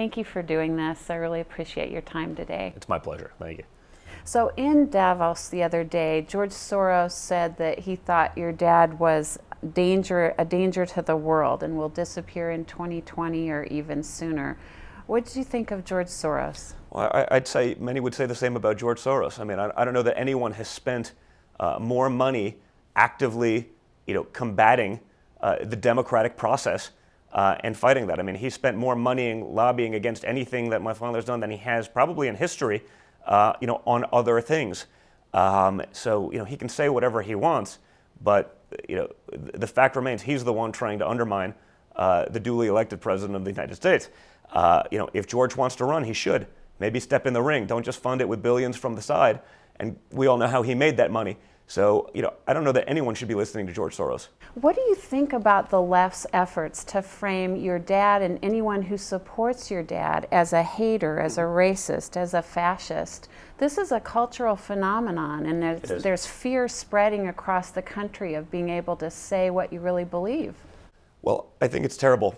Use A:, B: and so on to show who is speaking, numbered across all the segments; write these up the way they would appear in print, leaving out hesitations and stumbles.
A: Thank you for doing this. I really appreciate your time today.
B: It's my pleasure. Thank you.
A: So in Davos the other day, George Soros said that he thought your dad was a danger to the world and will disappear in 2020 or even sooner. What did you think of George Soros?
B: Well, I'd say many would say the same about George Soros. I mean, I don't know that anyone has spent more money actively, combating the democratic process and fighting that. I mean, he spent more money lobbying against anything that my father's done than he has probably in history, on other things. So he can say whatever he wants, but the fact remains he's the one trying to undermine the duly elected president of the United States. If George wants to run, he should. Maybe step in the ring. Don't just fund it with billions from the side. And we all know how he made that money. So, I don't know that anyone should be listening to George Soros.
A: What do you think about the left's efforts to frame your dad and anyone who supports your dad as a hater, as a racist, as a fascist? This is a cultural phenomenon, and there's fear spreading across the country of being able to say what you really believe.
B: Well, I think it's terrible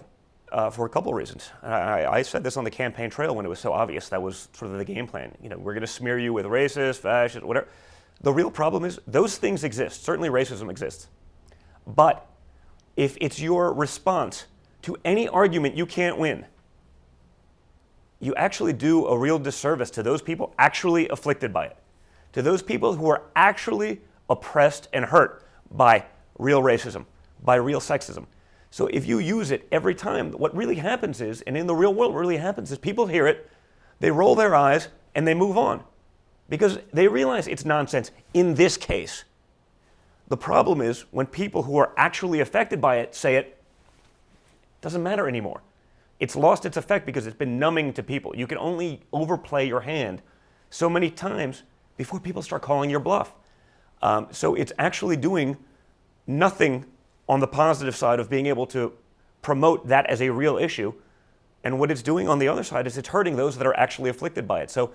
B: for a couple of reasons. I said this on the campaign trail when it was so obvious. That was sort of the game plan. We're going to smear you with racist, fascist, whatever. The real problem is those things exist. Certainly racism exists. But if it's your response to any argument you can't win, you actually do a real disservice to those people actually afflicted by it, to those people who are actually oppressed and hurt by real racism, by real sexism. So if you use it every time, what really happens is, and in the real world what really happens is people hear it, they roll their eyes, and they move on. Because they realize it's nonsense in this case. The problem is when people who are actually affected by it say it doesn't matter anymore. It's lost its effect because it's been numbing to people. You can only overplay your hand so many times before people start calling your bluff. So it's actually doing nothing on the positive side of being able to promote that as a real issue. And what it's doing on the other side is it's hurting those that are actually afflicted by it. So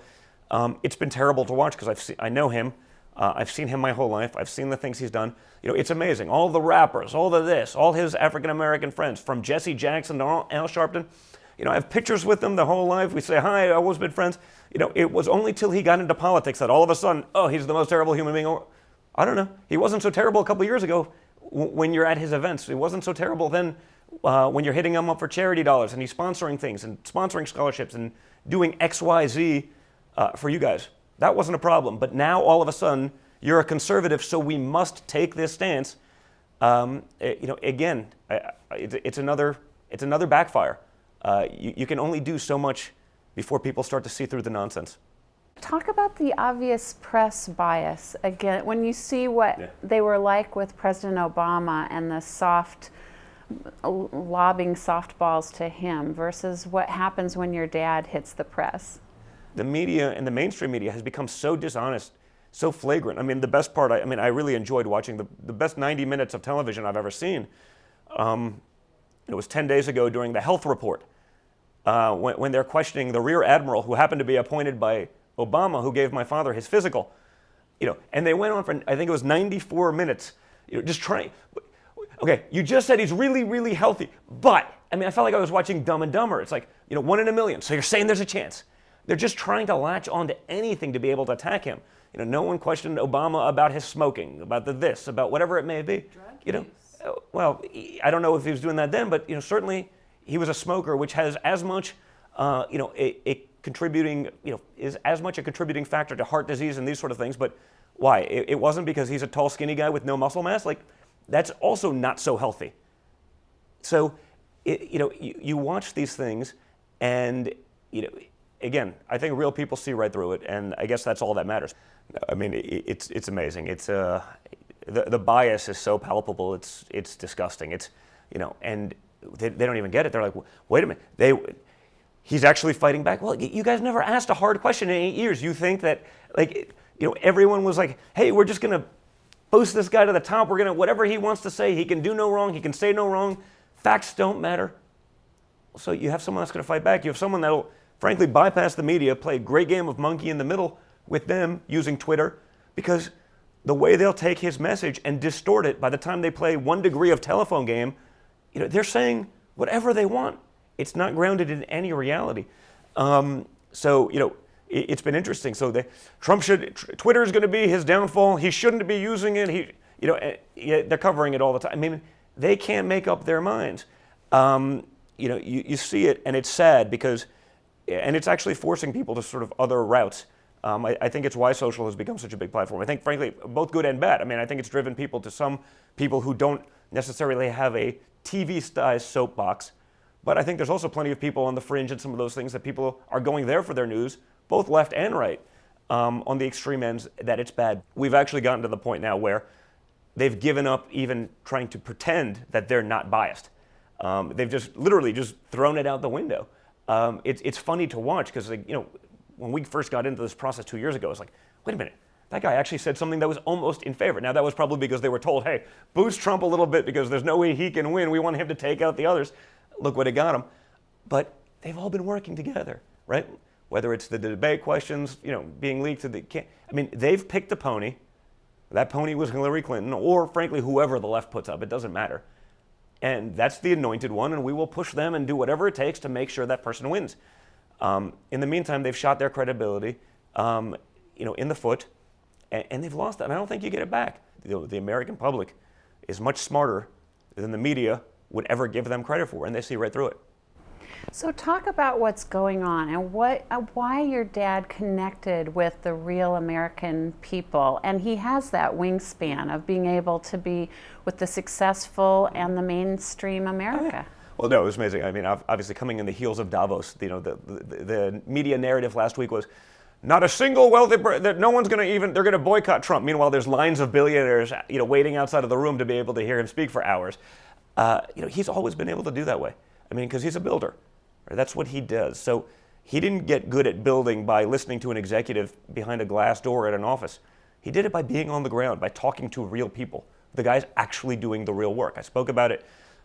B: it's been terrible to watch because I know him. I've seen him my whole life. I've seen the things he's done. It's amazing. All the rappers, all his African-American friends, from Jesse Jackson to Al Sharpton. I have pictures with them the whole life. We say, hi, I've always been friends. It was only till he got into politics that all of a sudden, he's the most terrible human being. I don't know. He wasn't so terrible a couple years ago when you're at his events. It wasn't so terrible then when you're hitting him up for charity dollars and he's sponsoring things and sponsoring scholarships and doing X, Y, Z for you guys. That wasn't a problem. But now all of a sudden, you're a conservative, so we must take this stance. Again, it's another backfire. You can only do so much before people start to see through the nonsense.
A: Talk about the obvious press bias. Again, when you see what they were like with President Obama and the lobbing softballs to him versus what happens when your dad hits the press.
B: The media and the mainstream media has become so dishonest, so flagrant. I mean, the best part, I really enjoyed watching the best 90 minutes of television I've ever seen. It was 10 days ago during the health report when they're questioning the rear admiral who happened to be appointed by Obama, who gave my father his physical. And they went on for, I think it was 94 minutes, just trying. Okay, you just said he's really, really healthy, but, I felt like I was watching Dumb and Dumber. It's like, 1 in a million, so you're saying there's a chance. They're just trying to latch on to anything to be able to attack him. No one questioned Obama about his smoking, about this, about whatever it may be.
A: Drug use.
B: Well, I don't know if he was doing that then, but certainly he was a smoker, which has as much, a contributing, is as much a contributing factor to heart disease and these sort of things. But why? It wasn't because he's a tall, skinny guy with no muscle mass. Like, that's also not so healthy. So, you watch these things, and again, I think real people see right through it, and I guess that's all that matters. It's amazing. It's the bias is so palpable. It's disgusting. And they don't even get it. They're like, wait a minute, he's actually fighting back. Well, you guys never asked a hard question in 8 years. You think that everyone was like, hey, we're just gonna boost this guy to the top. We're gonna whatever he wants to say. He can do no wrong. He can say no wrong. Facts don't matter. So you have someone that's gonna fight back. You have someone that'll frankly bypass the media, play a great game of monkey in the middle with them using Twitter, because the way they'll take his message and distort it by the time they play 1 degree of telephone game, they're saying whatever they want. It's not grounded in any reality. So, it's been interesting. So Twitter is going to be his downfall. He shouldn't be using it. They're covering it all the time. I mean, they can't make up their minds. You see it, and it's sad because, and it's actually forcing people to sort of other routes. I think it's why social has become such a big platform. I think, frankly, both good and bad. I mean, I think it's driven people to some people who don't necessarily have a TV-sized soapbox, but I think there's also plenty of people on the fringe and some of those things that people are going there for their news, both left and right, on the extreme ends, that it's bad. We've actually gotten to the point now where they've given up even trying to pretend that they're not biased. They've just literally just thrown it out the window. It's funny to watch because, when we first got into this process 2 years ago, it's like, wait a minute, that guy actually said something that was almost in favor. Now, that was probably because they were told, hey, boost Trump a little bit because there's no way he can win. We want him to take out the others. Look what it got him. But they've all been working together, right? Whether it's the debate questions, being leaked to they've picked a pony. That pony was Hillary Clinton, or frankly, whoever the left puts up. It doesn't matter. And that's the anointed one, and we will push them and do whatever it takes to make sure that person wins. In the meantime, they've shot their credibility, in the foot, and they've lost that. And I don't think you get it back. The American public is much smarter than the media would ever give them credit for, and they see right through it.
A: So talk about what's going on and why your dad connected with the real American people. And he has that wingspan of being able to be with the successful and the mainstream America.
B: Well, no, it was amazing. I mean, obviously coming in the heels of Davos, the media narrative last week was not a single wealthy, that no one's going to they're going to boycott Trump. Meanwhile, there's lines of billionaires, waiting outside of the room to be able to hear him speak for hours. He's always been able to do that way. I mean, because he's a builder. Right? That's what he does. So he didn't get good at building by listening to an executive behind a glass door at an office. He did it by being on the ground, by talking to real people, the guys actually doing the real work. I spoke about it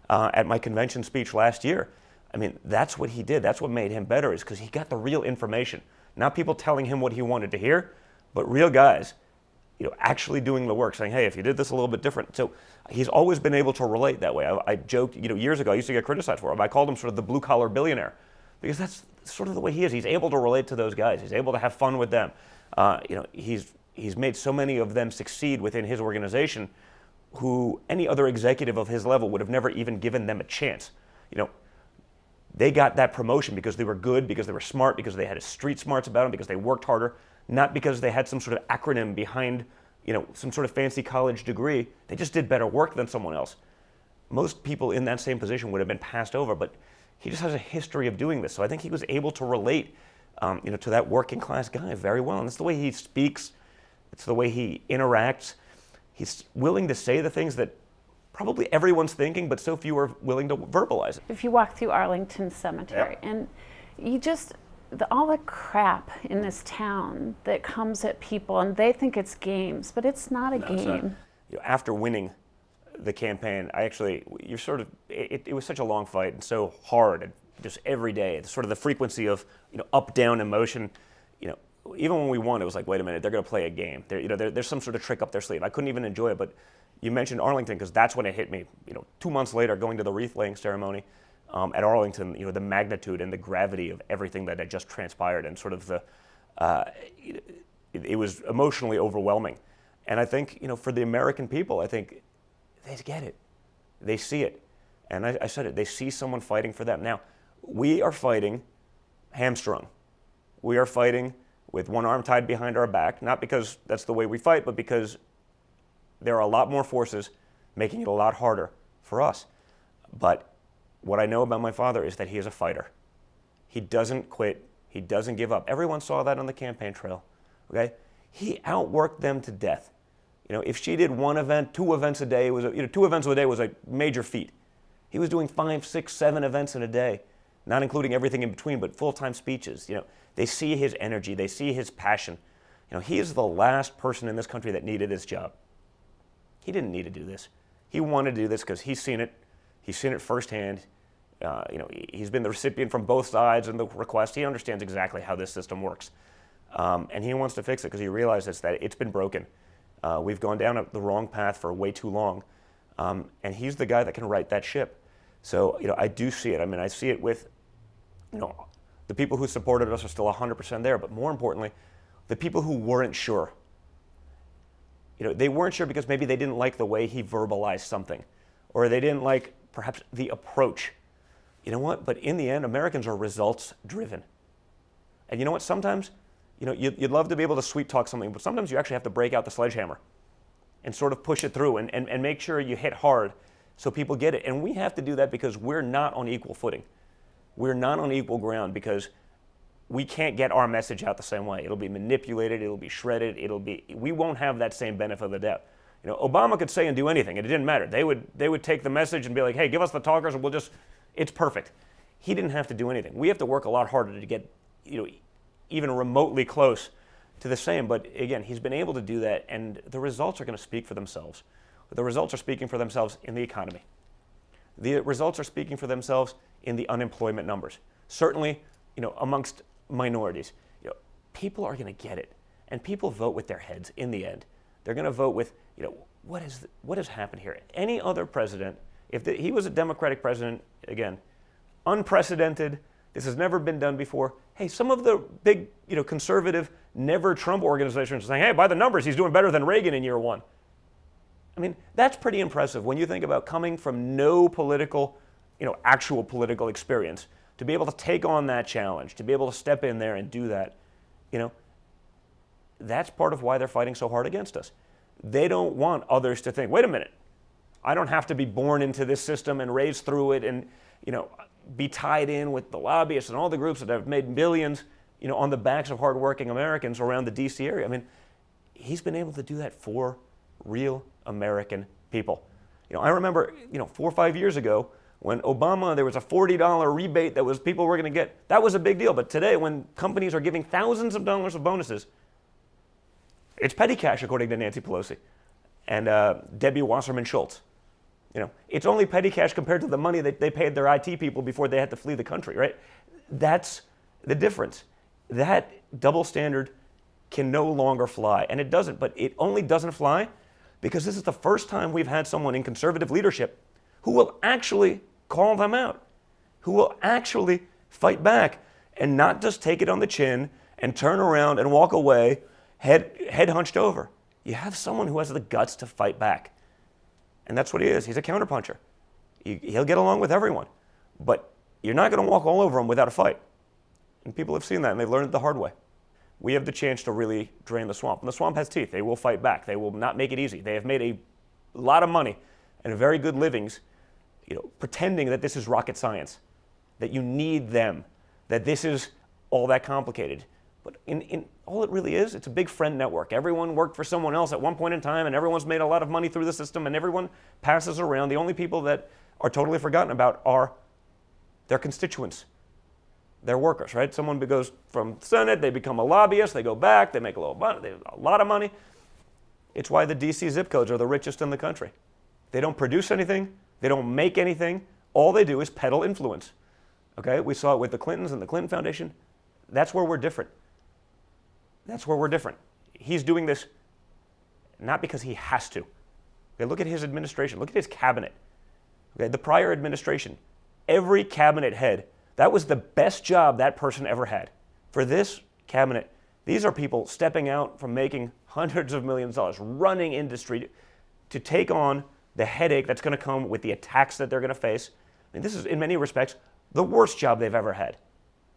B: at my convention speech last year. I mean, that's what he did. That's what made him better, is because he got the real information. Not people telling him what he wanted to hear, but real guys, actually doing the work, saying, hey, if you did this a little bit different. So he's always been able to relate that way. I joked, years ago, I used to get criticized for him. I called him sort of the blue-collar billionaire, because that's sort of the way he is. He's able to relate to those guys. He's able to have fun with them. He's made so many of them succeed within his organization, who any other executive of his level would have never even given them a chance. They got that promotion because they were good, because they were smart, because they had street smarts about them, because they worked harder, not because they had some sort of acronym behind, some sort of fancy college degree. They just did better work than someone else. Most people in that same position would have been passed over, but he just has a history of doing this. So I think he was able to relate, to that working class guy very well. And it's the way he speaks. It's the way he interacts. He's willing to say the things that probably everyone's thinking, but so few are willing to verbalize it.
A: If you walk through Arlington Cemetery, and you just, all the crap in this town that comes at people, and they think it's games, but it's not a game.
B: After winning the campaign, it was such a long fight and so hard, and just every day, it's sort of the frequency of, up, down emotion. Even when we won, it was like, wait a minute, they're going to play a game. There's some sort of trick up their sleeve. I couldn't even enjoy it, but you mentioned Arlington, because that's when it hit me. 2 months later, going to the wreath-laying ceremony at Arlington, the magnitude and the gravity of everything that had just transpired, and sort of it was emotionally overwhelming. And I think, for the American people, I think they get it. They see it. And I said it, they see someone fighting for them. Now, we are fighting hamstrung. We are fighting with one arm tied behind our back, not because that's the way we fight, but because there are a lot more forces making it a lot harder for us. But what I know about my father is that he is a fighter. He doesn't quit. He doesn't give up. Everyone saw that on the campaign trail. Okay? He outworked them to death. If she did one event, 2 events a day, 2 events a day was a major feat. He was doing 5, 6, 7 events in a day, not including everything in between, but full-time speeches. They see his energy. They see his passion. He is the last person in this country that needed this job. He didn't need to do this. He wanted to do this because he's seen it. He's seen it firsthand. He's been the recipient from both sides in the request. He understands exactly how this system works. And he wants to fix it because he realizes that it's been broken. We've gone down the wrong path for way too long. And he's the guy that can right that ship. So, I do see it. I mean, I see it with The people who supported us are still 100% there, but more importantly, the people who weren't sure. They weren't sure because maybe they didn't like the way he verbalized something, or they didn't like perhaps the approach. You know what? But in the end, Americans are results driven. And you know what? Sometimes, you'd love to be able to sweet talk something, but sometimes you actually have to break out the sledgehammer and sort of push it through and make sure you hit hard so people get it. And we have to do that because we're not on equal footing. We're not on equal ground because we can't get our message out the same way. It'll be manipulated, it'll be shredded, we won't have that same benefit of the doubt. Obama could say and do anything, and it didn't matter. They would take the message and be like, hey, give us the talkers and it's perfect. He didn't have to do anything. We have to work a lot harder to get, even remotely close to the same. But again, he's been able to do that, and the results are going to speak for themselves. The results are speaking for themselves in the economy. The results are speaking for themselves in the unemployment numbers. Certainly, amongst minorities, people are going to get it, and people vote with their heads in the end. They're going to vote with, what has happened here? Any other president, he was a Democratic president, again, unprecedented. This has never been done before. Hey, some of the big, conservative, never Trump organizations are saying, hey, by the numbers, he's doing better than Reagan in year one. I mean, that's pretty impressive when you think about coming from no political, actual political experience, to be able to take on that challenge, to be able to step in there and do that. That's part of why they're fighting so hard against us. They don't want others to think, wait a minute, I don't have to be born into this system and raised through it and, be tied in with the lobbyists and all the groups that have made billions, on the backs of hardworking Americans around the D.C. area. I mean, he's been able to do that for real American people. I remember, 4 or 5 years ago when Obama, there was a $40 rebate that people were going to get. That was a big deal. But today, when companies are giving thousands of dollars of bonuses, it's petty cash, according to Nancy Pelosi and Debbie Wasserman Schultz. It's only petty cash compared to the money that they paid their IT people before they had to flee the country, right? That's the difference. That double standard can no longer fly, and it doesn't. But it only doesn't fly because this is the first time we've had someone in conservative leadership who will actually call them out, who will actually fight back and not just take it on the chin and turn around and walk away head hunched over. You have someone who has the guts to fight back. And that's what he is. He's a counterpuncher. He'll get along with everyone. But you're not going to walk all over him without a fight. And people have seen that, and they've learned it the hard way. We have the chance to really drain the swamp. And the swamp has teeth. They will fight back. They will not make it easy. They have made a lot of money and very good livings, pretending that this is rocket science, that you need them, that this is all that complicated. But in all it really is, it's a big friend network. Everyone worked for someone else at one point in time, and everyone's made a lot of money through the system, and everyone passes around. The only people that are totally forgotten about are their constituents, their workers, right? Someone goes from Senate, they become a lobbyist, they go back, they make a little money, they have a lot of money. It's why the DC zip codes are the richest in the country. They don't produce anything, they don't make anything. All they do is peddle influence. Okay? We saw it with the Clintons and the Clinton Foundation. That's where we're different. That's where we're different. He's doing this not because he has to. Okay, look at his administration. Look at his cabinet. Okay, the prior administration, every cabinet head, that was the best job that person ever had. For this cabinet, these are people stepping out from making hundreds of millions of dollars, running industry to take on the headache that's going to come with the attacks that they're going to face. I mean, this is, in many respects, the worst job they've ever had.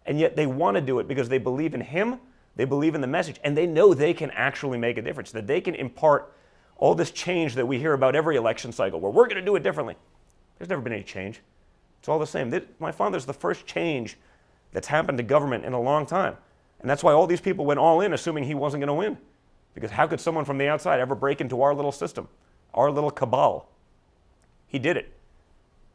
B: And yet they want to do it because they believe in him, they believe in the message, and they know they can actually make a difference, that they can impart all this change that we hear about every election cycle, where we're going to do it differently. There's never been any change. It's all the same. My father's the first change that's happened to government in a long time. And that's why all these people went all in, assuming he wasn't going to win. Because how could someone from the outside ever break into our little system, our little cabal? He did it.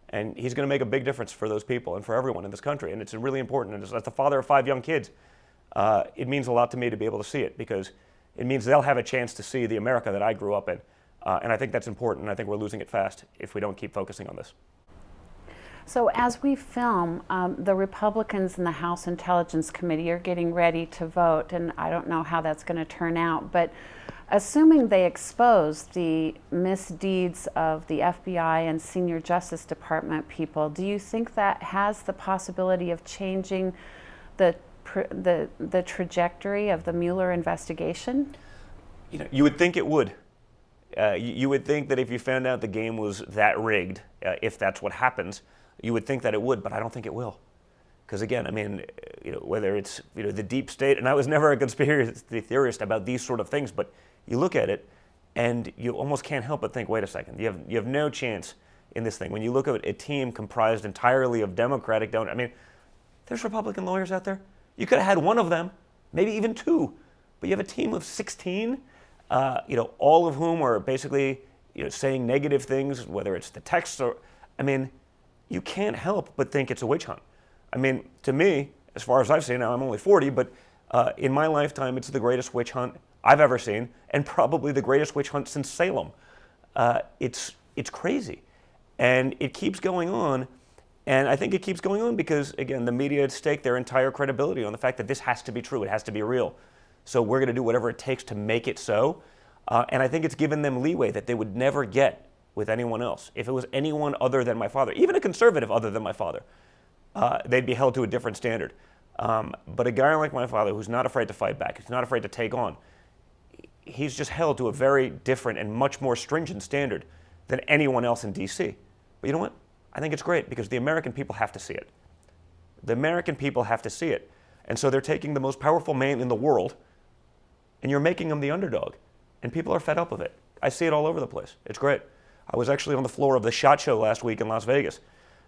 B: And he's going to make a big difference for those people and for everyone in this country. And it's really important. And as the father of 5 young kids, it means a lot to me to be able to see it, because it means they'll have a chance to see the America that I grew up in. And I think that's important. And I think we're losing it fast if we don't keep focusing on this.
A: So as we film, the Republicans in the House Intelligence Committee are getting ready to vote, and I don't know how that's going to turn out, but assuming they expose the misdeeds of the FBI and senior Justice Department people, do you think that has the possibility of changing the trajectory of the Mueller investigation?
B: You would think it would. You would think that if you found out the game was that rigged, if that's what happens, you would think that it would, but I don't think it will. Because again, I mean, whether it's the deep state, and I was never a conspiracy theorist about these sort of things, but you look at it, and you almost can't help but think, wait a second, you have no chance in this thing. When you look at a team comprised entirely of Democratic donors, I mean, there's Republican lawyers out there. You could have had one of them, maybe even two, but you have a team of 16, all of whom are basically saying negative things, whether it's the texts or, I mean, you can't help but think it's a witch hunt. I mean, to me, as far as I've seen, now I'm only 40, but in my lifetime, it's the greatest witch hunt I've ever seen, and probably the greatest witch hunt since Salem. It's crazy, and it keeps going on, and I think it keeps going on because, again, the media stake their entire credibility on the fact that this has to be true, it has to be real. So we're going to do whatever it takes to make it so, and I think it's given them leeway that they would never get with anyone else. If it was anyone other than my father, even a conservative other than my father, they'd be held to a different standard. But a guy like my father, who's not afraid to fight back, who's not afraid to take on, he's just held to a very different and much more stringent standard than anyone else in D.C. But you know what? I think it's great because the American people have to see it. The American people have to see it. And so they're taking the most powerful man in the world, and you're making him the underdog. And people are fed up with it. I see it all over the place. It's great. I was actually on the floor of the SHOT Show last week in Las Vegas,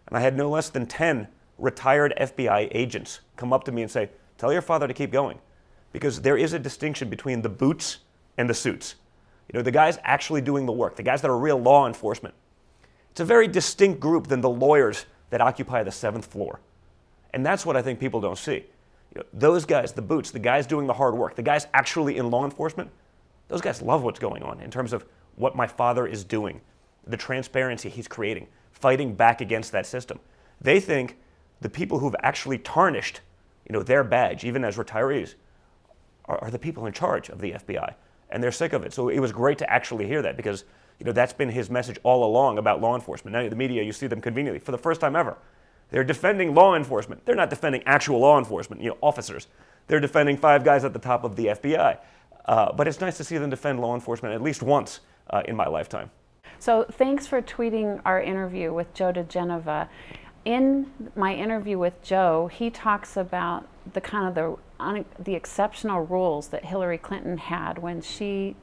B: and I had no less than 10 retired FBI agents come up to me and say, tell your father to keep going. Because there is a distinction between the boots and the suits. The guys actually doing the work, the guys that are real law enforcement. It's a very distinct group than the lawyers that occupy the 7th floor. And that's what I think people don't see. Those guys, the boots, the guys doing the hard work, the guys actually in law enforcement, those guys love what's going on in terms of what my father is doing, the transparency he's creating, fighting back against that system. They think the people who've actually tarnished, their badge, even as retirees, are the people in charge of the FBI, and they're sick of it. So it was great to actually hear that because, that's been his message all along about law enforcement. Now the media, you see them conveniently for the first time ever. They're defending law enforcement. They're not defending actual law enforcement, officers. They're defending 5 guys at the top of the FBI. But it's nice to see them defend law enforcement at least once in my lifetime.
A: So thanks for tweeting our interview with Joe DeGenova. In my interview with Joe, he talks about the exceptional rules that Hillary Clinton had when she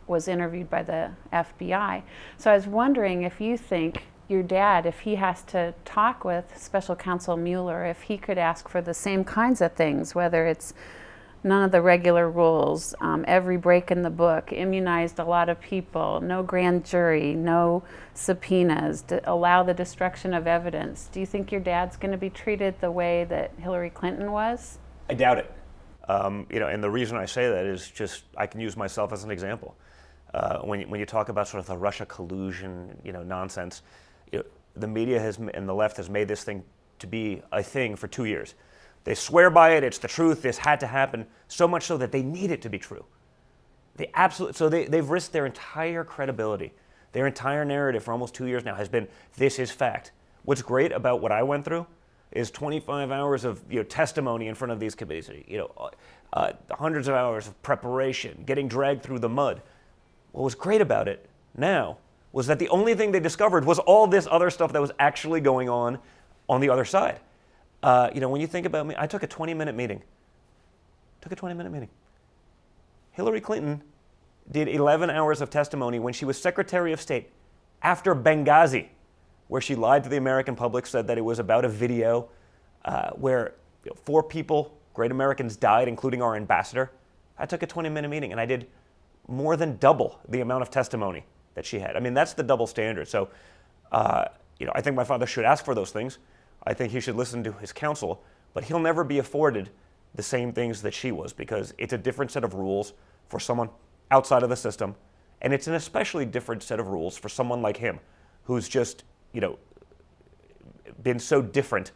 A: was interviewed by the FBI. So I was wondering if you think your dad, if he has to talk with Special Counsel Mueller, if he could ask for the same kinds of things, whether it's none of the regular rules, every break in the book, immunized a lot of people, no grand jury, no subpoenas, allow the destruction of evidence. Do you think your dad's going to be treated the way that Hillary Clinton was?
B: I doubt it. And the reason I say that is just I can use myself as an example. When you talk about sort of the Russia collusion, nonsense, the media and the left has made this thing to be a thing for 2 years. They swear by it. It's the truth. This had to happen. So much so that they need it to be true. They've risked their entire credibility, their entire narrative for almost 2 years now has been this is fact. What's great about what I went through is 25 hours of testimony in front of these committees. Hundreds of hours of preparation, getting dragged through the mud. What was great about it now was that the only thing they discovered was all this other stuff that was actually going on the other side. When you think about me, I took a 20-minute meeting. Hillary Clinton did 11 hours of testimony when she was Secretary of State after Benghazi, where she lied to the American public, said that it was about a video where 4 people, great Americans, died, including our ambassador. I took a 20-minute meeting, and I did more than double the amount of testimony that she had. I mean, that's the double standard. So, I think my father should ask for those things. I think he should listen to his counsel, but he'll never be afforded the same things that she was because it's a different set of rules for someone outside of the system, and it's an especially different set of rules for someone like him who's just, been so different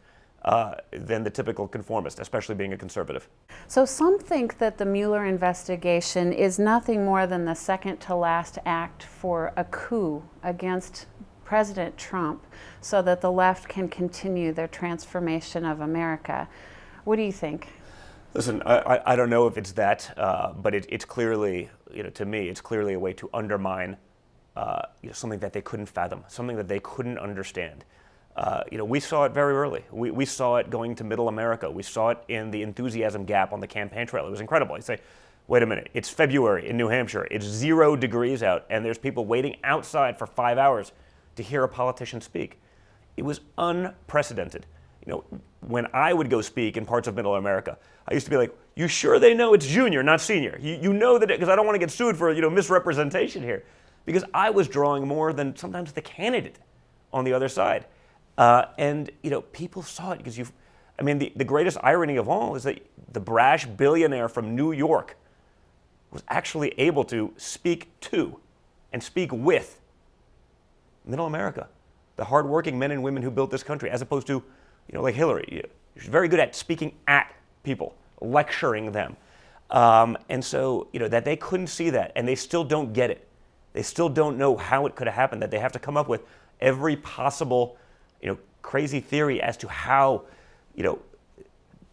B: than the typical conformist, especially being a conservative.
A: So some think that the Mueller investigation is nothing more than the second to last act for a coup against President Trump so that the left can continue their transformation of America. What do you think?
B: Listen, I don't know if it's that, but it's clearly, to me, it's clearly a way to undermine something that they couldn't fathom, something that they couldn't understand. We saw it very early. We saw it going to Middle America. We saw it in the enthusiasm gap on the campaign trail. It was incredible. You say, wait a minute, it's February in New Hampshire. It's 0 degrees out, and there's people waiting outside for 5 hours to hear a politician speak. It was unprecedented. When I would go speak in parts of Middle America, I used to be like, you sure they know it's junior, not senior? You know that, because I don't want to get sued for misrepresentation here. Because I was drawing more than sometimes the candidate on the other side. And people saw it because the greatest irony of all is that the brash billionaire from New York was actually able to speak to and speak with Middle America, the hardworking men and women who built this country, as opposed to, like Hillary. She's very good at speaking at people, lecturing them. And so, that they couldn't see that, and they still don't get it. They still don't know how it could have happened, that they have to come up with every possible, crazy theory as to how,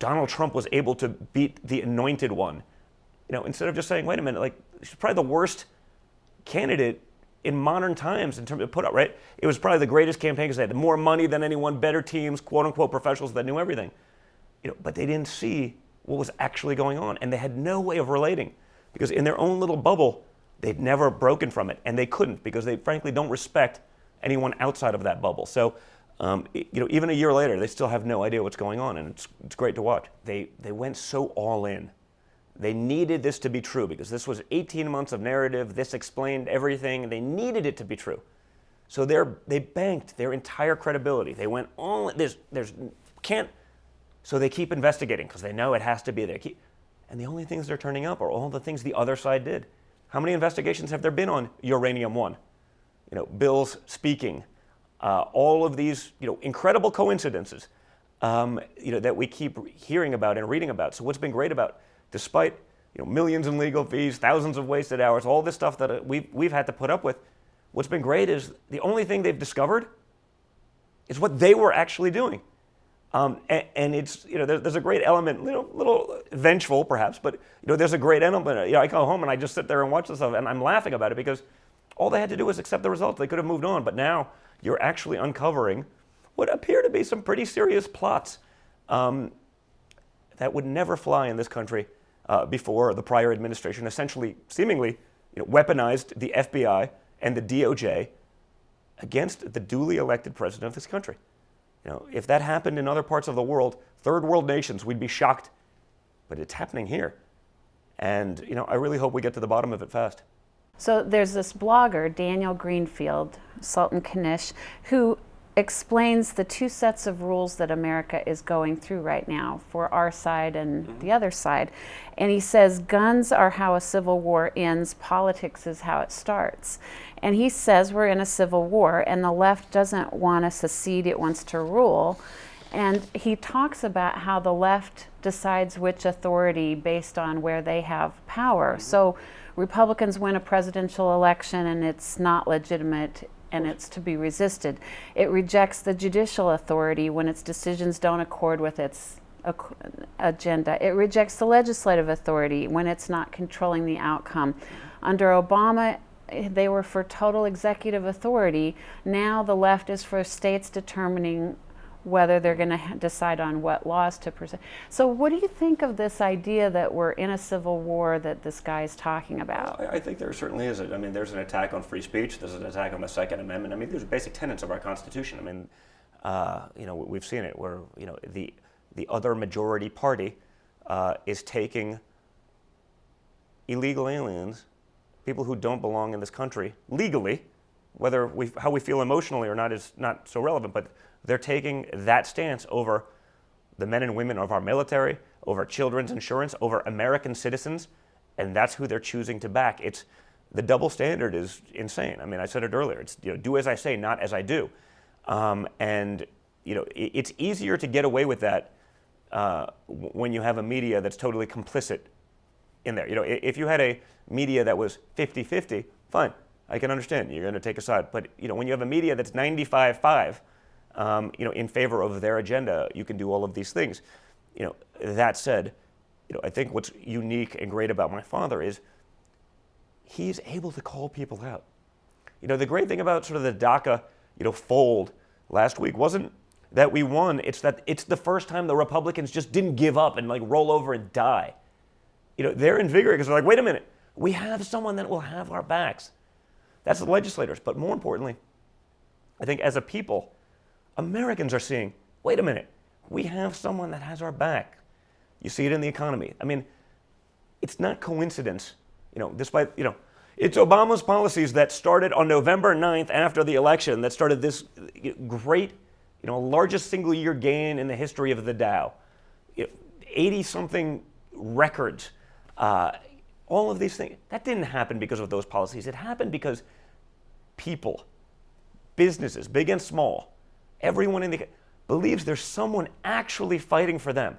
B: Donald Trump was able to beat the anointed one. Instead of just saying, wait a minute, she's probably the worst candidate in modern times in terms of put up, right? It was probably the greatest campaign because they had more money than anyone, better teams, quote unquote professionals that knew everything. But they didn't see what was actually going on, and they had no way of relating because in their own little bubble, they'd never broken from it, and they couldn't because they frankly don't respect anyone outside of that bubble. So, even a year later, they still have no idea what's going on, and it's great to watch. They went so all in. They needed this to be true because this was 18 months of narrative. This explained everything, and they needed it to be true. So they banked their entire credibility. They went all can't. So they keep investigating because they know it has to be there. And the only things they're turning up are all the things the other side did. How many investigations have there been on Uranium One? Bill's speaking, all of these, incredible coincidences, that we keep hearing about and reading about. So what's been great about, despite, millions in legal fees, thousands of wasted hours, all this stuff that we've had to put up with, what's been great is the only thing they've discovered is what they were actually doing. And it's, there's a great element, little vengeful perhaps, but, there's a great element. I go home and I just sit there and watch this stuff and I'm laughing about it because all they had to do was accept the results. They could have moved on, but now you're actually uncovering what appear to be some pretty serious plots that would never fly in this country before the prior administration essentially, seemingly, weaponized the FBI and the DOJ against the duly elected president of this country. If that happened in other parts of the world, third world nations, we'd be shocked. But it's happening here. And, I really hope we get to the bottom of it fast.
A: So there's this blogger, Daniel Greenfield, Sultan Kanish, who explains the two sets of rules that America is going through right now for our side and the other side. And he says guns are how a civil war ends, politics is how it starts. And he says we're in a civil war and the left doesn't want to secede, it wants to rule. And he talks about how the left decides which authority based on where they have power. So Republicans win a presidential election and it's not legitimate and it's to be resisted. It rejects the judicial authority when its decisions don't accord with its agenda. It rejects the legislative authority when it's not controlling the outcome. Under Obama, they were for total executive authority. Now the left is for states determining whether they're going to decide on what laws to present. So what do you think of this idea that we're in a civil war that this guy is talking about?
B: I think there certainly is. There's an attack on free speech. There's an attack on the Second Amendment. There's basic tenets of our Constitution. We've seen it where, the other majority party is taking illegal aliens, people who don't belong in this country, legally, how we feel emotionally or not is not so relevant, but they're taking that stance over the men and women of our military, over children's insurance, over American citizens, and that's who they're choosing to back. The double standard is insane. I said it earlier. It's do as I say, not as I do. And it's easier to get away with that when you have a media that's totally complicit in there. If you had a media that was 50-50, fine, I can understand. You're going to take a side. But when you have a media that's 95-5, in favor of their agenda, you can do all of these things. That said, I think what's unique and great about my father is he's able to call people out. The great thing about sort of the DACA, fold last week wasn't that we won. It's that it's the first time the Republicans just didn't give up and roll over and die. They're invigorated because they're like, wait a minute, we have someone that will have our backs. That's the legislators. But more importantly, I think as a people, Americans are seeing, wait a minute, we have someone that has our back. You see it in the economy. I mean, it's not coincidence, despite, it's Obama's policies that started on November 9th after the election that started this great, largest single year gain in the history of the Dow. 80-something records. All of these things. That didn't happen because of those policies. It happened because people, businesses, big and small, everyone believes there's someone actually fighting for them.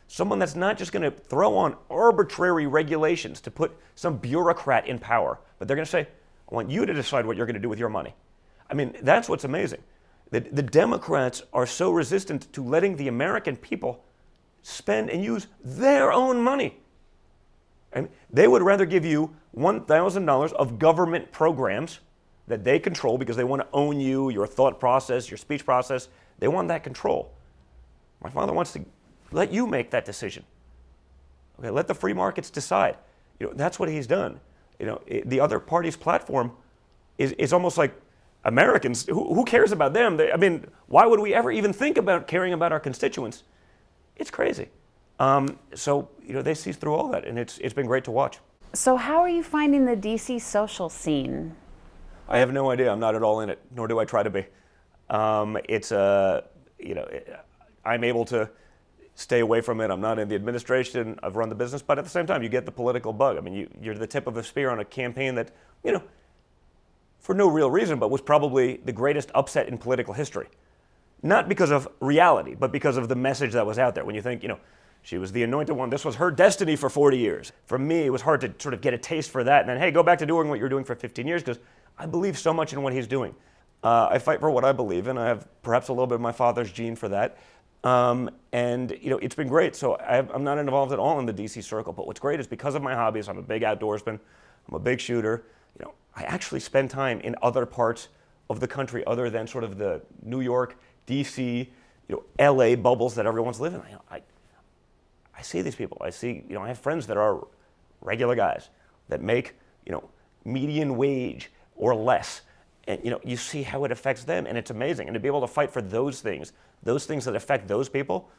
B: Someone that's not just going to throw on arbitrary regulations to put some bureaucrat in power, but they're going to say, I want you to decide what you're going to do with your money. I mean, that's what's amazing. The Democrats are so resistant to letting the American people spend and use their own money. I mean, they would rather give you $1,000 of government programs that they control because they want to own you, your thought process, your speech process. They want that control. My father wants to let you make that decision. Okay, let the free markets decide. That's what he's done. The other party's platform is almost like Americans. Who cares about them? Why would we ever even think about caring about our constituents? It's crazy. So they see through all that, and it's been great to watch.
A: So how are you finding the DC social scene?
B: I have no idea. I'm not at all in it, nor do I try to be. I'm able to stay away from it. I'm not in the administration. I've run the business, but at the same time, you get the political bug. You're the tip of the spear on a campaign that, for no real reason, but was probably the greatest upset in political history. Not because of reality, but because of the message that was out there. When you think, she was the anointed one. This was her destiny for 40 years. For me, it was hard to sort of get a taste for that. And then, hey, go back to doing what you're doing for 15 years because I believe so much in what he's doing. I fight for what I believe in. I have perhaps a little bit of my father's gene for that. And it's been great. So I'm not involved at all in the DC circle. But what's great is because of my hobbies, I'm a big outdoorsman. I'm a big shooter. I actually spend time in other parts of the country other than sort of the New York, DC, LA bubbles that everyone's living in. I see these people. I have friends that are regular guys that make, median wage or less. And, you see how it affects them, and it's amazing. And to be able to fight for those things that affect those people,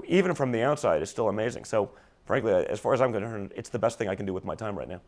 B: even from the outside, is still amazing. So, frankly, as far as I'm concerned, it's the best thing I can do with my time right now.